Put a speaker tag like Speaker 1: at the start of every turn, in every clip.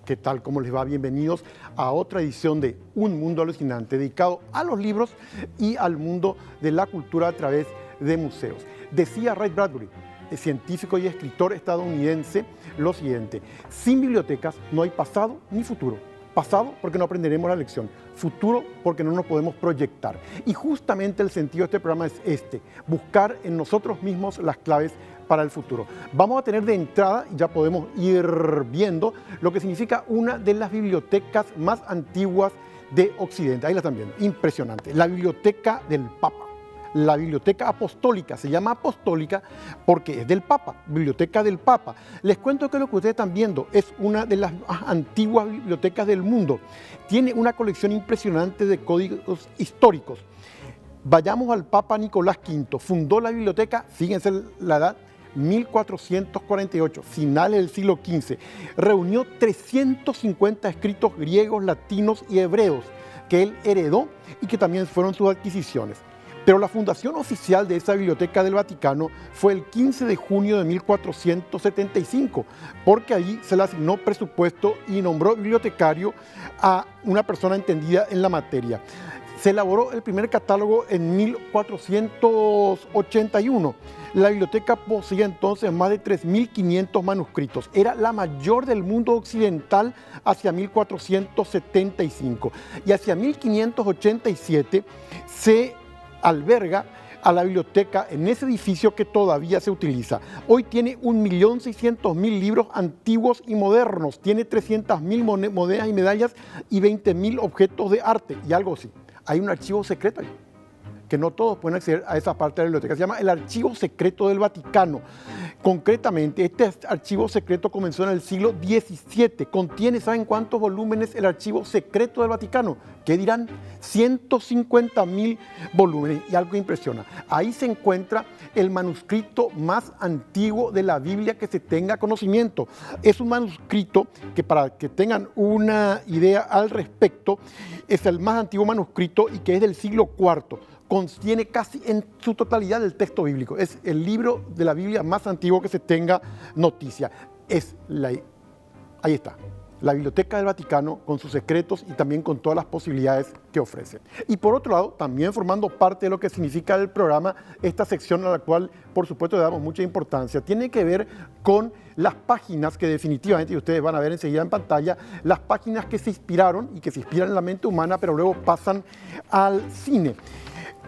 Speaker 1: ¿Qué tal? ¿Cómo les va? Bienvenidos a otra edición de Un Mundo Alucinante, dedicado a los libros y al mundo de la cultura a través de museos. Decía Ray Bradbury, el científico y escritor estadounidense, lo siguiente: sin bibliotecas no hay pasado ni futuro. Pasado porque no aprenderemos la lección, futuro porque no nos podemos proyectar. Y justamente el sentido de este programa es este: buscar en nosotros mismos las claves para el futuro. Vamos a tener de entrada, y ya podemos ir viendo, lo que significa una de las bibliotecas más antiguas de Occidente. Ahí la están viendo, impresionante. La Biblioteca del Papa. La Biblioteca Apostólica, se llama apostólica porque es del Papa, Biblioteca del Papa. Les cuento que lo que ustedes están viendo es una de las más antiguas bibliotecas del mundo. Tiene una colección impresionante de códigos históricos. Vayamos al Papa Nicolás V, fundó la biblioteca, fíjense la edad, 1448, finales del siglo XV. Reunió 350 escritos griegos, latinos y hebreos que él heredó y que también fueron sus adquisiciones. Pero la fundación oficial de esa biblioteca del Vaticano fue el 15 de junio de 1475, porque allí se le asignó presupuesto y nombró bibliotecario a una persona entendida en la materia. Se elaboró el primer catálogo en 1481. La biblioteca poseía entonces más de 3.500 manuscritos. Era la mayor del mundo occidental hacia 1475. Y hacia 1587 se alberga a la biblioteca en ese edificio que todavía se utiliza. Hoy tiene 1.600.000 libros antiguos y modernos, tiene 300.000 monedas y medallas y 20.000 objetos de arte y algo así. Hay un archivo secreto ahí, que no todos pueden acceder a esa parte de la biblioteca. Se llama el Archivo Secreto del Vaticano. Concretamente, este archivo secreto comenzó en el siglo XVII. Contiene, ¿saben cuántos volúmenes el Archivo Secreto del Vaticano? ¿Qué dirán? 150.000 volúmenes. Y algo que impresiona: ahí se encuentra el manuscrito más antiguo de la Biblia que se tenga conocimiento. Es un manuscrito que, para que tengan una idea al respecto, es el más antiguo manuscrito y que es del siglo IV. Contiene casi en su totalidad el texto bíblico. Es el libro de la Biblia más antiguo que se tenga noticia. Ahí está, la Biblioteca del Vaticano, con sus secretos y también con todas las posibilidades que ofrece. Y por otro lado, también formando parte de lo que significa el programa, esta sección a la cual por supuesto le damos mucha importancia, tiene que ver con las páginas que definitivamente, y ustedes van a ver enseguida en pantalla, las páginas que se inspiraron y que se inspiran en la mente humana, pero luego pasan al cine.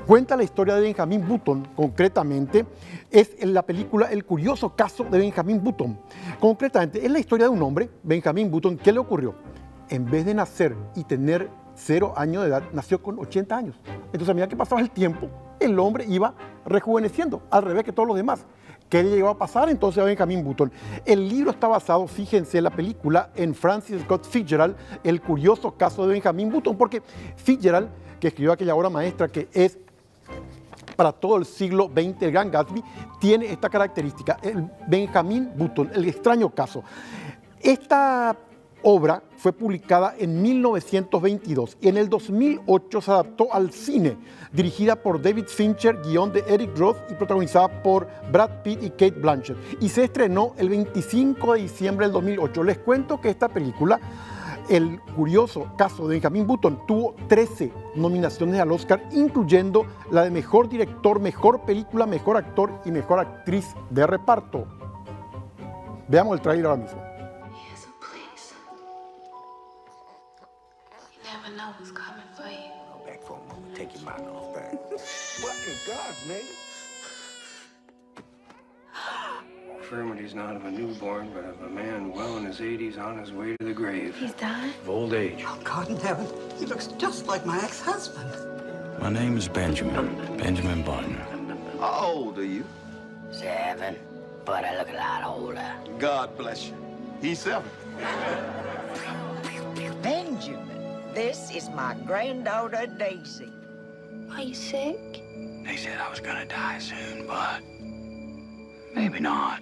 Speaker 1: Cuenta la historia de Benjamin Button, concretamente, es en la película El curioso caso de Benjamin Button. Concretamente, es la historia de un hombre, Benjamin Button. ¿Qué le ocurrió? En vez de nacer y tener 0 años de edad, nació con 80 años. Entonces, a medida que pasaba el tiempo, el hombre iba rejuveneciendo, al revés que todos los demás. ¿Qué le llegó a pasar entonces a Benjamin Button? El libro está basado, fíjense, la película, en Francis Scott Fitzgerald, El curioso caso de Benjamin Button, porque Fitzgerald, que escribió aquella obra maestra que es para todo el siglo XX, el Gran Gatsby, tiene esta característica: el Benjamin Button, el extraño caso. Esta obra fue publicada en 1922 y en el 2008 se adaptó al cine, dirigida por David Fincher, guión de Eric Roth y protagonizada por Brad Pitt y Kate Blanchett, y se estrenó el 25 de diciembre del 2008. Les cuento que esta película, El curioso caso de Benjamin Button, tuvo 13 nominaciones al Oscar, incluyendo la de mejor director, mejor película, mejor actor y mejor actriz de reparto. Veamos el tráiler ahora mismo.
Speaker 2: Infirmity's not of a newborn, but of a man well in his 80s on his way to the grave.
Speaker 3: He's dying?
Speaker 2: Of old age.
Speaker 4: Oh, God in heaven. He looks just like my ex-husband.
Speaker 5: My name is Benjamin Button.
Speaker 6: How old are you?
Speaker 3: 7, but I look a lot older.
Speaker 6: God bless you. He's 7.
Speaker 7: Benjamin, this is my granddaughter, Daisy.
Speaker 3: Are you sick?
Speaker 5: They said I was gonna die soon, but maybe not.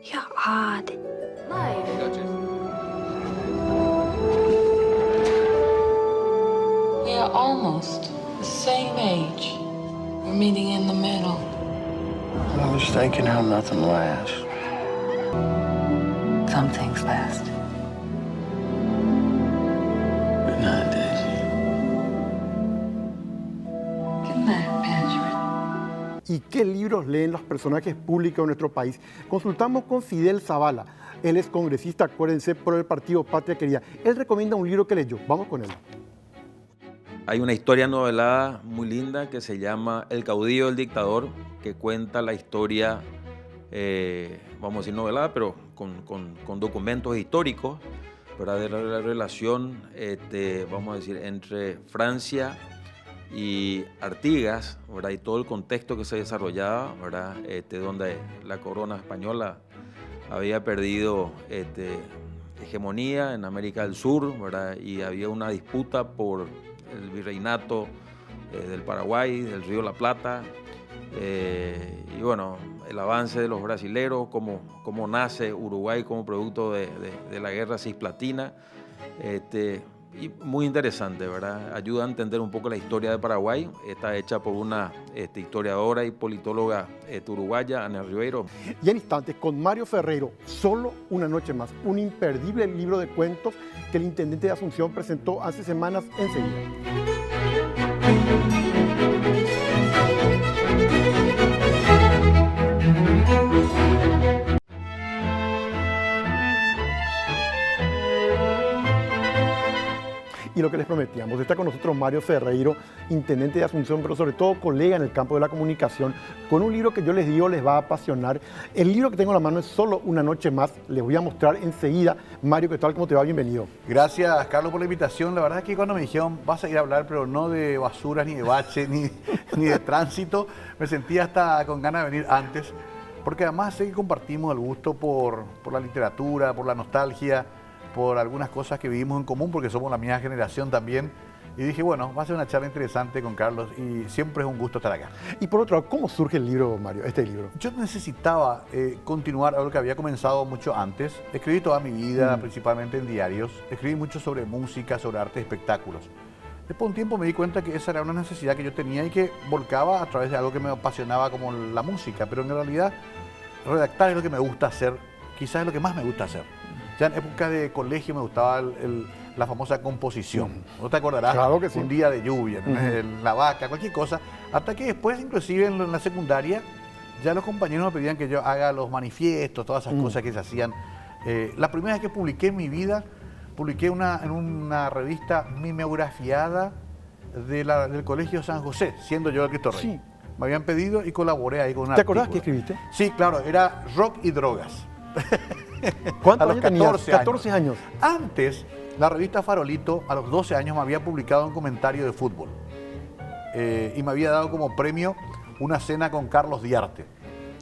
Speaker 3: You're odd. Life.
Speaker 8: We are almost the same age. We're meeting in the middle.
Speaker 5: I was thinking how nothing lasts.
Speaker 8: Some things last.
Speaker 1: ¿Y qué libros leen los personajes públicos de nuestro país? Consultamos con Fidel Zavala. Él es congresista, acuérdense, por el partido Patria Querida. Él recomienda un libro que leyó. Vamos con él.
Speaker 9: Hay una historia novelada muy linda que se llama El caudillo del dictador, que cuenta la historia, vamos a decir novelada, pero con documentos históricos, ¿verdad? De la relación, vamos a decir, entre Francia y Artigas, ¿verdad? Y todo el contexto que se desarrollaba, ¿verdad? Donde la corona española había perdido hegemonía en América del Sur, ¿verdad? Y había una disputa por el virreinato del Paraguay, del Río de la Plata, y bueno, el avance de los brasileros, cómo nace Uruguay como producto de la guerra cisplatina, y muy interesante, ¿verdad? Ayuda a entender un poco la historia de Paraguay. Está hecha por una historiadora y politóloga uruguaya, Ana Ribeiro.
Speaker 1: Y en instantes, con Mario Ferreiro, Solo una noche más, un imperdible libro de cuentos que el intendente de Asunción presentó hace semanas enseguida. Y lo que les prometíamos, está con nosotros Mario Ferreiro, intendente de Asunción, pero sobre todo colega en el campo de la comunicación, con un libro que yo les digo les va a apasionar. El libro que tengo en la mano es Solo una noche más, les voy a mostrar enseguida. Mario, ¿qué tal? ¿Cómo te va? Bienvenido.
Speaker 10: Gracias, Carlos, por la invitación. La verdad es que cuando me dijeron, vas a ir a hablar, pero no de basura, ni de bache, ni de tránsito, me sentía hasta con ganas de venir antes, porque además sé que compartimos el gusto por la literatura, por la nostalgia, por algunas cosas que vivimos en común, porque somos la misma generación también. Y dije, bueno, va a ser una charla interesante con Carlos y siempre es un gusto estar acá.
Speaker 1: Y por otro lado, ¿cómo surge el libro, Mario, este libro?
Speaker 10: Yo necesitaba continuar algo que había comenzado mucho antes. Escribí toda mi vida, principalmente en diarios. Escribí mucho sobre música, sobre arte y espectáculos. Después de un tiempo me di cuenta que esa era una necesidad que yo tenía y que volcaba a través de algo que me apasionaba como la música. Pero en realidad, redactar es lo que me gusta hacer, quizás es lo que más me gusta hacer. Ya en época de colegio me gustaba la famosa composición. ¿No te acordarás?
Speaker 1: Claro que sí.
Speaker 10: Un día de lluvia, la vaca, cualquier cosa. Hasta que después, inclusive en la secundaria, ya los compañeros me pedían que yo haga los manifiestos, todas esas cosas que se hacían. La primera vez que publiqué en mi vida, publiqué en una revista mimeografiada del Colegio San José, siendo yo el Cristo Rey.
Speaker 1: Sí.
Speaker 10: Me habían pedido y colaboré ahí con un
Speaker 1: ¿Te acordás
Speaker 10: artículo.
Speaker 1: que escribiste?
Speaker 10: Sí, claro, era rock y drogas.
Speaker 1: ¿Cuántos
Speaker 10: A
Speaker 1: años
Speaker 10: los
Speaker 1: tenías?
Speaker 10: 14
Speaker 1: 14 años.
Speaker 10: Antes, la revista Farolito, a los 12 años, me había publicado un comentario de fútbol. Y me había dado como premio una cena con Carlos Diarte.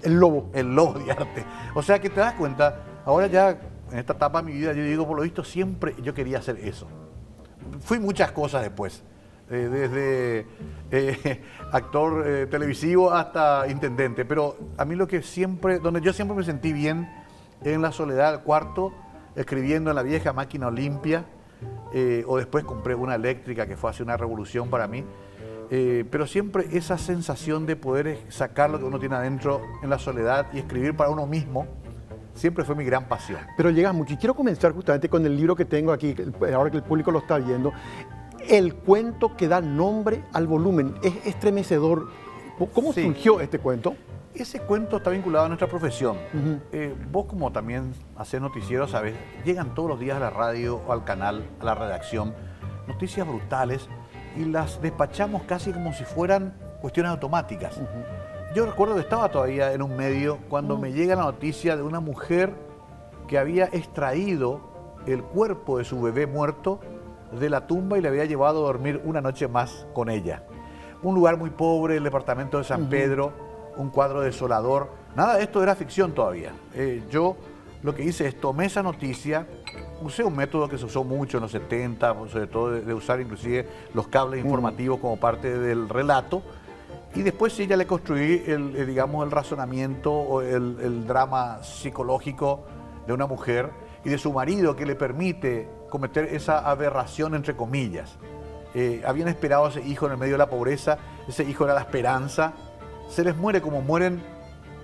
Speaker 1: El Lobo.
Speaker 10: El Lobo Diarte. O sea que te das cuenta, ahora ya en esta etapa de mi vida, yo digo, por lo visto, siempre yo quería hacer eso. Fui muchas cosas después. Desde actor televisivo hasta intendente. Pero a mí donde yo siempre me sentí bien, en la soledad del cuarto, escribiendo en la vieja máquina Olimpia, o después compré una eléctrica que fue hace una revolución para mí, pero siempre esa sensación de poder sacar lo que uno tiene adentro en la soledad y escribir para uno mismo, siempre fue mi gran pasión.
Speaker 1: Pero llegas mucho y quiero comenzar justamente con el libro que tengo aquí, ahora que el público lo está viendo. El cuento que da nombre al volumen es estremecedor. ¿Cómo surgió este cuento?
Speaker 10: Ese cuento está vinculado a nuestra profesión. Vos, como también hacés noticieros, sabes, llegan todos los días a la radio, al canal, a la redacción, noticias brutales y las despachamos casi como si fueran cuestiones automáticas. Yo recuerdo que estaba todavía en un medio cuando me llega la noticia de una mujer que había extraído el cuerpo de su bebé muerto de la tumba y le había llevado a dormir una noche más con ella. Un lugar muy pobre, el departamento de San Pedro, un cuadro desolador. Nada de esto era ficción todavía. Yo lo que hice es tomé esa noticia, usé un método que se usó mucho en los 70, sobre todo de usar inclusive los cables informativos como parte del relato, y después sí ya le construí digamos, el razonamiento o el drama psicológico de una mujer y de su marido que le permite cometer esa aberración entre comillas. Habían esperado a ese hijo en el medio de la pobreza, ese hijo era la esperanza. Se les muere como mueren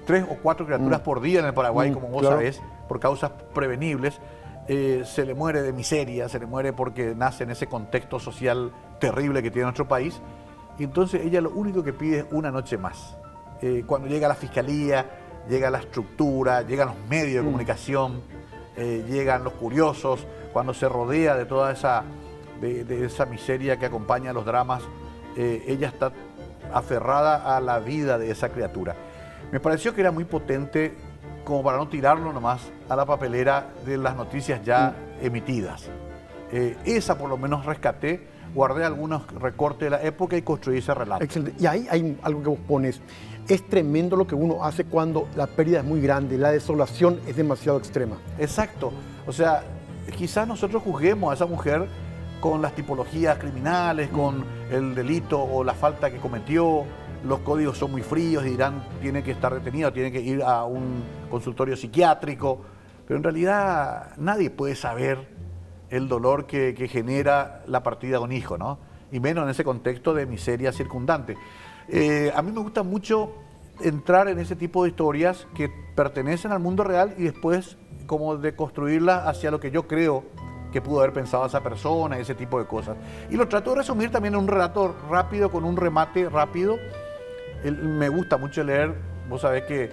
Speaker 10: 3 o 4 criaturas por día en el Paraguay, como vos sabés, por causas prevenibles. Se le muere de miseria, se le muere porque nace en ese contexto social terrible que tiene nuestro país. Y entonces ella lo único que pide es una noche más. cuando llega la fiscalía, llega la estructura, llegan los medios de comunicación, llegan los curiosos, cuando se rodea de toda esa, de esa miseria que acompaña a los dramas, ella está aferrada a la vida de esa criatura. Me pareció que era muy potente como para no tirarlo nomás a la papelera de las noticias ya emitidas. Esa por lo menos rescaté, guardé algunos recortes de la época y construí ese relato.
Speaker 1: Excelente. Y ahí hay algo que vos pones. Es tremendo lo que uno hace cuando la pérdida es muy grande, la desolación es demasiado extrema.
Speaker 10: Exacto. O sea, quizás nosotros juzguemos a esa mujer con las tipologías criminales, con el delito o la falta que cometió. Los códigos son muy fríos y dirán, tiene que estar detenido, tiene que ir a un consultorio psiquiátrico. Pero en realidad nadie puede saber el dolor que genera la partida de un hijo, ¿no? Y menos en ese contexto de miseria circundante. A mí me gusta mucho entrar en ese tipo de historias que pertenecen al mundo real y después como de construirlas hacia lo que yo creo que pudo haber pensado esa persona, ese tipo de cosas. Y lo trato de resumir también en un relato rápido, con un remate rápido. Me gusta mucho leer, vos sabés que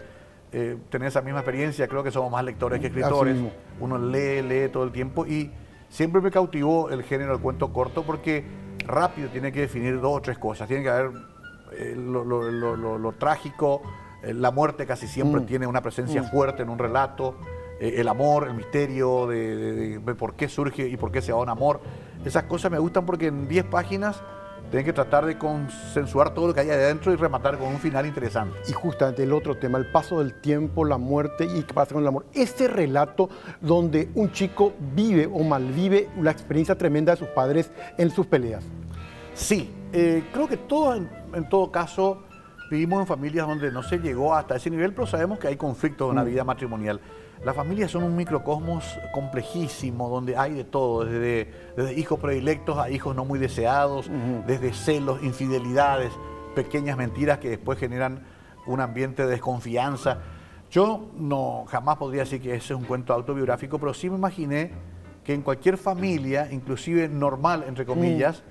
Speaker 10: tenés esa misma experiencia, creo que somos más lectores que escritores. Uno lee todo el tiempo y siempre me cautivó el género del cuento corto porque rápido tiene que definir 2 o 3 cosas. Tiene que haber lo trágico, la muerte casi siempre tiene una presencia fuerte en un relato, el amor, el misterio de por qué surge y por qué se va un amor. Esas cosas me gustan porque en 10 páginas tienen que tratar de consensuar todo lo que hay adentro y rematar con un final interesante.
Speaker 1: Y justamente el otro tema, el paso del tiempo, la muerte y qué pasa con el amor. Este relato donde un chico vive o malvive la experiencia tremenda de sus padres en sus peleas.
Speaker 10: Sí, creo que todos en todo caso vivimos en familias donde no se llegó hasta ese nivel, pero sabemos que hay conflictos en la vida matrimonial. Las familias son un microcosmos complejísimo, donde hay de todo, desde hijos predilectos a hijos no muy deseados, desde celos, infidelidades, pequeñas mentiras que después generan un ambiente de desconfianza. Yo jamás podría decir que ese es un cuento autobiográfico, pero sí me imaginé que en cualquier familia, inclusive normal, entre comillas,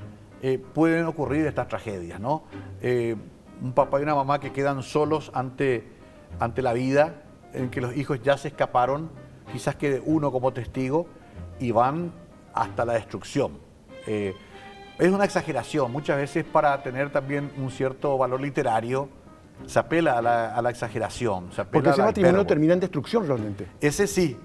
Speaker 10: pueden ocurrir estas tragedias, ¿no? Un papá y una mamá que quedan solos ante la vida, en que los hijos ya se escaparon, quizás quede uno como testigo y van hasta la destrucción. Es una exageración, muchas veces para tener también un cierto valor literario se apela a la exageración. Se apela
Speaker 1: porque ese
Speaker 10: a la
Speaker 1: matrimonio
Speaker 10: hipérbole.
Speaker 1: termina en destrucción realmente.
Speaker 10: Ese sí,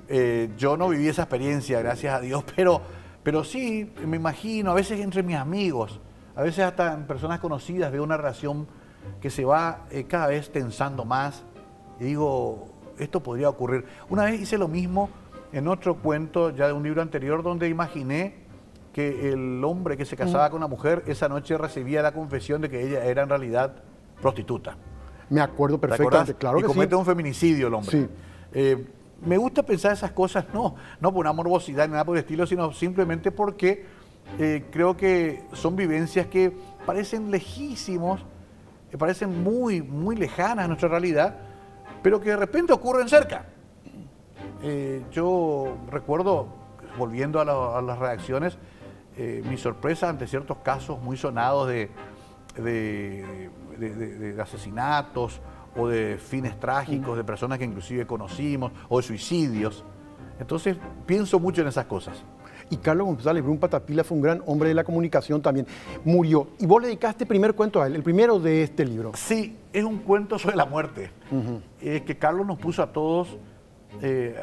Speaker 10: yo no viví esa experiencia, gracias a Dios, pero sí, me imagino, a veces entre mis amigos, a veces hasta en personas conocidas veo una relación que se va cada vez tensando más y digo, esto podría ocurrir. Una vez hice lo mismo en otro cuento ya de un libro anterior donde imaginé que el hombre que se casaba con una mujer esa noche recibía la confesión de que ella era en realidad prostituta.
Speaker 1: Me acuerdo perfectamente, claro
Speaker 10: y
Speaker 1: que
Speaker 10: comete
Speaker 1: sí.
Speaker 10: un feminicidio el hombre.
Speaker 1: Sí.
Speaker 10: Me gusta pensar esas cosas, no por una morbosidad ni nada por el estilo, sino simplemente porque creo que son vivencias que parecen lejísimos, que parecen muy, muy lejanas a nuestra realidad, pero que de repente ocurren cerca. Yo recuerdo, volviendo a las reacciones, mi sorpresa ante ciertos casos muy sonados de asesinatos o de fines trágicos, de personas que inclusive conocimos, o de suicidios. Entonces pienso mucho en esas cosas.
Speaker 1: Y Carlos González Brun Patapila fue un gran hombre de la comunicación también. Murió. Y vos le dedicaste el primer cuento a él, el primero de este libro.
Speaker 10: Sí, es un cuento sobre la muerte. Que Carlos nos puso a todos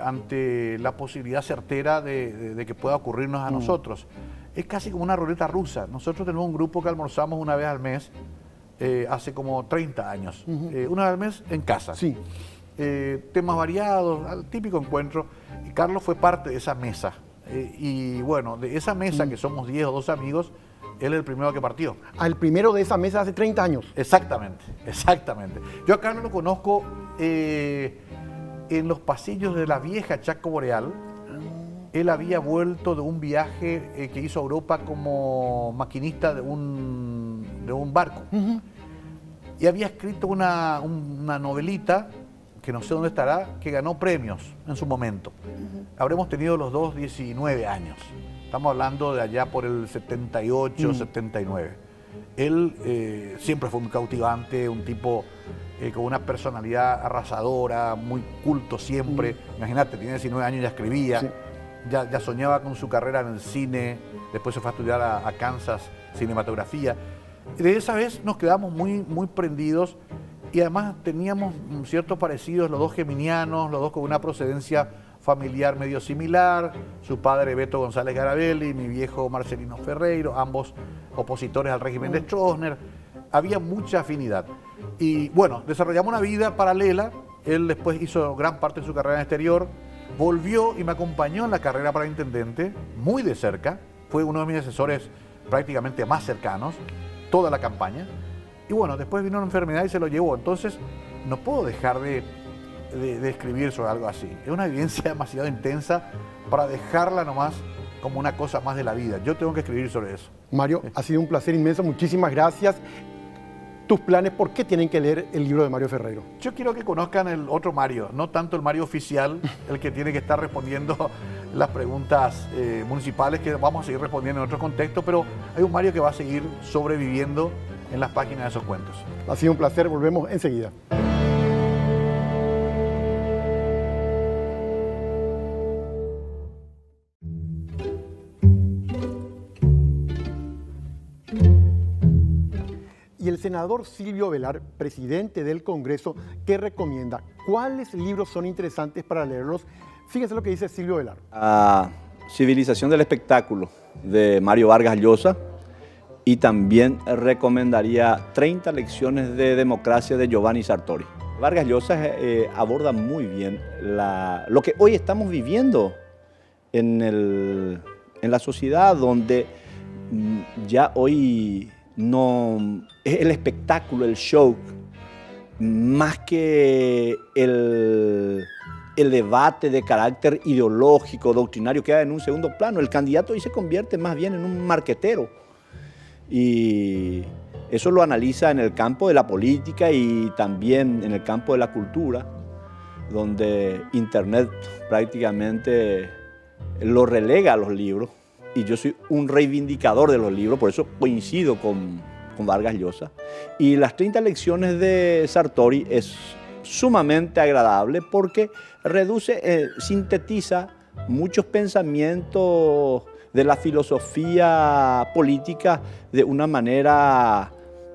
Speaker 10: ante la posibilidad certera de que pueda ocurrirnos a nosotros. Es casi como una ruleta rusa. Nosotros tenemos un grupo que almorzamos una vez al mes, hace como 30 años. Una vez al mes en casa.
Speaker 1: Sí.
Speaker 10: Temas variados, al típico encuentro. Y Carlos fue parte de esa mesa. Y bueno, de esa mesa, que somos 10 o 12 amigos, él es el primero que partió.
Speaker 1: Al primero de esa mesa hace 30 años.
Speaker 10: Exactamente, exactamente. Yo a Carlos lo conozco en los pasillos de la vieja Chaco Boreal. Él había vuelto de un viaje que hizo a Europa como maquinista de un barco. Y había escrito una novelita, que no sé dónde estará, que ganó premios en su momento. Habremos tenido los dos 19 años. Estamos hablando de allá por el 78, 79. Él siempre fue muy cautivante, un tipo con una personalidad arrasadora, muy culto siempre. Imagínate, tiene 19 años y ya escribía,
Speaker 1: Sí.
Speaker 10: ya soñaba con su carrera en el cine, después se fue a estudiar a Kansas cinematografía. Y de esa vez nos quedamos muy prendidos y además teníamos ciertos parecidos, los dos geminianos, los dos con una procedencia familiar medio similar, su padre Beto González Garabelli, mi viejo Marcelino Ferreiro, ambos opositores al régimen de Stroessner. Había mucha afinidad. Y bueno, desarrollamos una vida paralela. Él después hizo gran parte de su carrera en el exterior, volvió y me acompañó en la carrera para intendente, muy de cerca. Fue uno de mis asesores prácticamente más cercanos, toda la campaña. Y bueno, después vino una enfermedad y se lo llevó. Entonces, no puedo dejar de escribir sobre algo así. Es una vivencia demasiado intensa para dejarla nomás como una cosa más de la vida. Yo tengo que escribir sobre eso.
Speaker 1: Mario, ha sido un placer inmenso. Muchísimas gracias. Tus planes, ¿por qué tienen que leer el libro de Mario Ferreiro?
Speaker 10: Yo quiero que conozcan el otro Mario, no tanto el Mario oficial, el que tiene que estar respondiendo las preguntas municipales que vamos a seguir respondiendo en otro contexto, pero hay un Mario que va a seguir sobreviviendo en las páginas de esos cuentos.
Speaker 1: Ha sido un placer. Volvemos enseguida. Y el senador Silvio Velar, presidente del Congreso, ¿qué recomienda? ¿Cuáles libros son interesantes para leerlos? Fíjense lo que dice Silvio Velar.
Speaker 11: Civilización del espectáculo, de Mario Vargas Llosa, y también recomendaría 30 lecciones de democracia de Giovanni Sartori. Vargas Llosa aborda muy bien lo que hoy estamos viviendo en la sociedad, donde ya hoy no es el espectáculo, el show, más que el debate de carácter ideológico, doctrinario, queda en un segundo plano. El candidato hoy se convierte más bien en un marquetero. Y eso lo analiza en el campo de la política y también en el campo de la cultura, donde Internet prácticamente lo relega a los libros. Y yo soy un reivindicador de los libros, por eso coincido con Vargas Llosa. Y las 30 lecciones de Sartori es sumamente agradable porque sintetiza muchos pensamientos de la filosofía política de una manera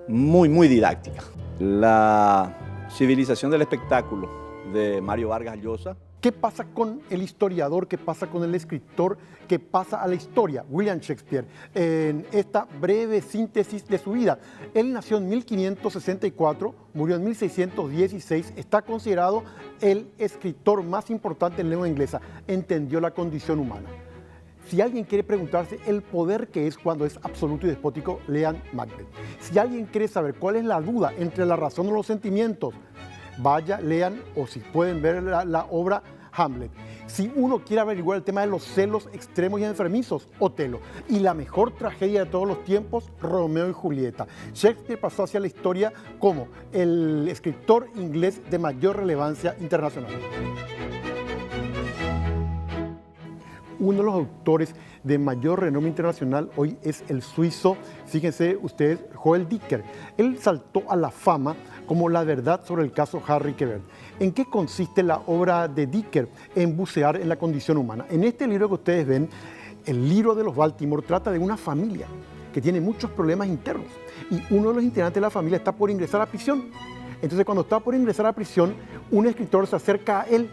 Speaker 11: muy didáctica. La civilización del espectáculo de Mario Vargas Llosa.
Speaker 1: ¿Qué pasa con el historiador? ¿Qué pasa con el escritor? ¿Qué pasa a la historia? William Shakespeare, en esta breve síntesis de su vida. Él nació en 1564, murió en 1616, está considerado el escritor más importante en lengua inglesa. Entendió la condición humana. Si alguien quiere preguntarse el poder que es cuando es absoluto y despótico, lean Macbeth. Si alguien quiere saber cuál es la duda entre la razón y los sentimientos, vaya, lean, o si pueden ver la obra Hamlet. Si uno quiere averiguar el tema de los celos extremos y enfermizos, Otelo. Y la mejor tragedia de todos los tiempos, Romeo y Julieta. Shakespeare pasó hacia la historia como el escritor inglés de mayor relevancia internacional. Uno de los autores de mayor renombre internacional hoy es el suizo, fíjense ustedes, Joel Dicker. Él saltó a la fama como la verdad sobre el caso Harry Quebert. ¿En qué consiste la obra de Dicker? En bucear en la condición humana. En este libro que ustedes ven, el libro de los Baltimore trata de una familia que tiene muchos problemas internos y uno de los integrantes de la familia está por ingresar a prisión. Entonces, cuando está por ingresar a prisión, un escritor se acerca a él.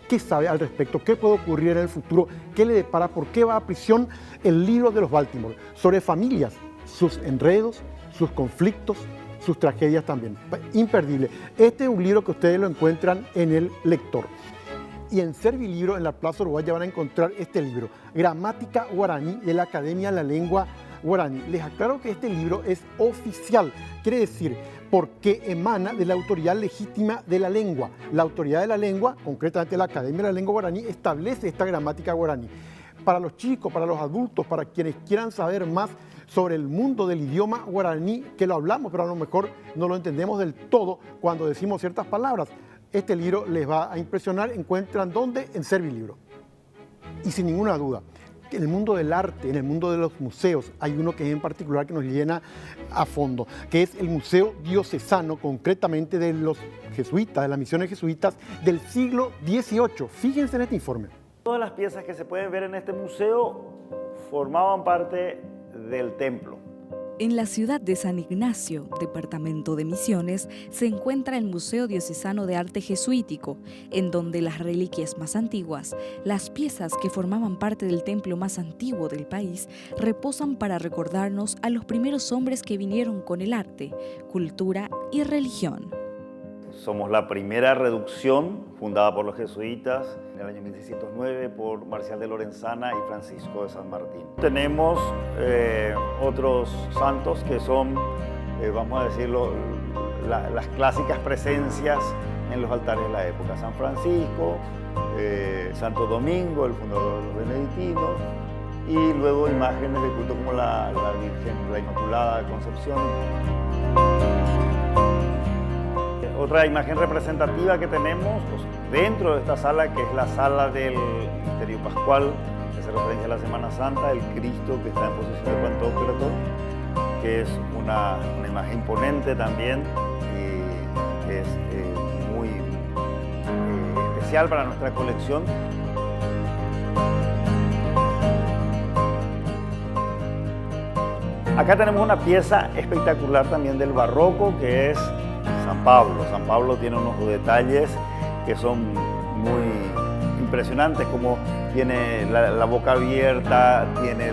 Speaker 1: ¿Qué sabe al respecto? ¿Qué puede ocurrir en el futuro? ¿Qué le depara? ¿Por qué va a prisión? El libro de los Baltimore, sobre familias, sus enredos, sus conflictos, sus tragedias también. Imperdible. Este es un libro que ustedes lo encuentran en El Lector. Y en Servilibro, en la Plaza Uruguaya, van a encontrar este libro, Gramática Guaraní de la Academia de la Lengua Guaraní. Les aclaro que este libro es oficial, quiere decir, porque emana de la autoridad legítima de la lengua. La autoridad de la lengua, concretamente la Academia de la Lengua Guaraní, establece esta gramática guaraní. Para los chicos, para los adultos, para quienes quieran saber más sobre el mundo del idioma guaraní, que lo hablamos, pero a lo mejor no lo entendemos del todo cuando decimos ciertas palabras, este libro les va a impresionar. Encuentran ¿dónde? En Servilibro. Y sin ninguna duda, en el mundo del arte, en el mundo de los museos, hay uno que es en particular que nos llena a fondo, que es el Museo Diocesano, concretamente de los jesuitas, de las misiones jesuitas del siglo XVIII. Fíjense en este informe.
Speaker 12: Todas las piezas que se pueden ver en este museo formaban parte del templo.
Speaker 13: En la ciudad de San Ignacio, departamento de Misiones, se encuentra el Museo Diocesano de Arte Jesuítico, en donde las reliquias más antiguas, las piezas que formaban parte del templo más antiguo del país, reposan para recordarnos a los primeros hombres que vinieron con el arte, cultura y religión.
Speaker 12: Somos la primera reducción fundada por los jesuitas en el año 1609 por Marcial de Lorenzana y Francisco de San Martín. Tenemos otros santos que son, vamos a decirlo, las clásicas presencias en los altares de la época. San Francisco, Santo Domingo, el fundador de los benedictinos, y luego imágenes de culto como la Virgen, la Inmaculada Concepción. Otra imagen representativa que tenemos dentro de esta sala, que es la sala del Misterio Pascual, que hace referencia a la Semana Santa, el Cristo que está en posición de Pantocrator, que es una imagen imponente también y que es muy especial para nuestra colección. Acá tenemos una pieza espectacular también del barroco, que es San Pablo. San Pablo tiene unos detalles que son muy impresionantes, como tiene la boca abierta, tiene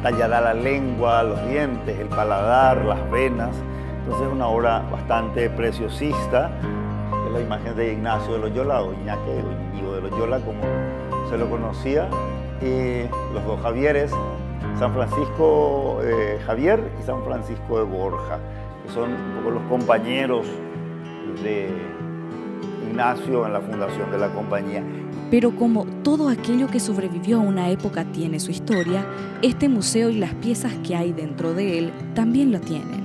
Speaker 12: tallada la lengua, los dientes, el paladar, las venas. Entonces es una obra bastante preciosista. Es la imagen de Ignacio de Loyola, o Iñaki, o Íñigo de Loyola, como se lo conocía, y los dos Javieres, San Francisco Javier y San Francisco de Borja, que son un poco los compañeros de Ignacio en la fundación de la compañía.
Speaker 13: Pero como todo aquello que sobrevivió a una época tiene su historia, este museo y las piezas que hay dentro de él también lo tienen.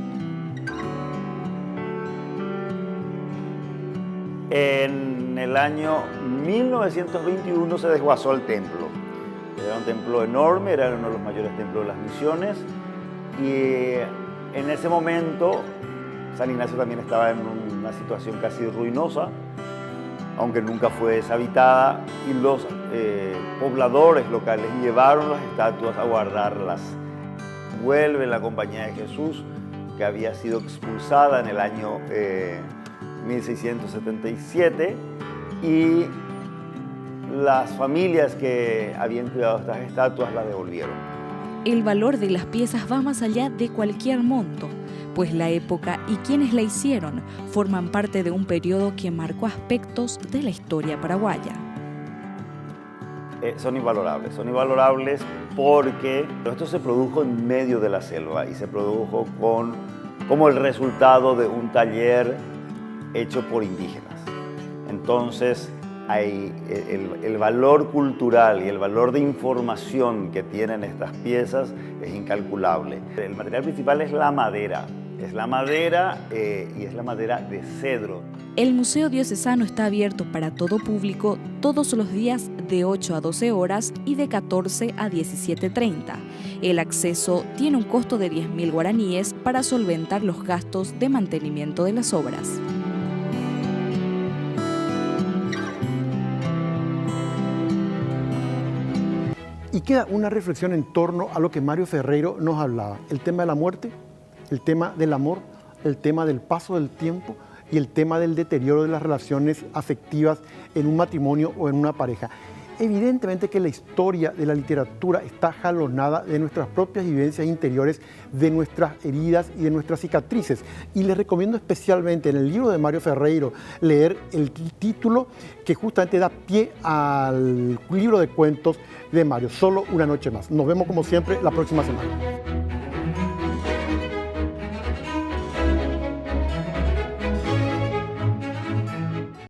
Speaker 12: En el año 1921 se desguazó el templo. Era un templo enorme, era uno de los mayores templos de las misiones, y en ese momento San Ignacio también estaba en una situación casi ruinosa, aunque nunca fue deshabitada, y los pobladores locales llevaron las estatuas a guardarlas. Vuelve la Compañía de Jesús, que había sido expulsada en el año 1677, y las familias que habían cuidado estas estatuas las devolvieron.
Speaker 13: El valor de las piezas va más allá de cualquier monto, pues la época y quienes la hicieron forman parte de un periodo que marcó aspectos de la historia paraguaya.
Speaker 12: Son invalorables porque esto se produjo en medio de la selva y se produjo como el resultado de un taller hecho por indígenas. Entonces, el valor cultural y el valor de información que tienen estas piezas es incalculable. El material principal es la madera. Y es la madera de cedro.
Speaker 13: El Museo Diocesano está abierto para todo público todos los días de 8 a 12 horas y de 14 a 17:30. El acceso tiene un costo de 10.000 guaraníes para solventar los gastos de mantenimiento de las obras.
Speaker 1: Y queda una reflexión en torno a lo que Mario Ferreiro nos hablaba, el tema de la muerte, el tema del amor, el tema del paso del tiempo y el tema del deterioro de las relaciones afectivas en un matrimonio o en una pareja. Evidentemente que la historia de la literatura está jalonada de nuestras propias vivencias interiores, de nuestras heridas y de nuestras cicatrices. Y les recomiendo especialmente en el libro de Mario Ferreiro leer el título que justamente da pie al libro de cuentos de Mario, Solo una noche más. Nos vemos como siempre la próxima semana.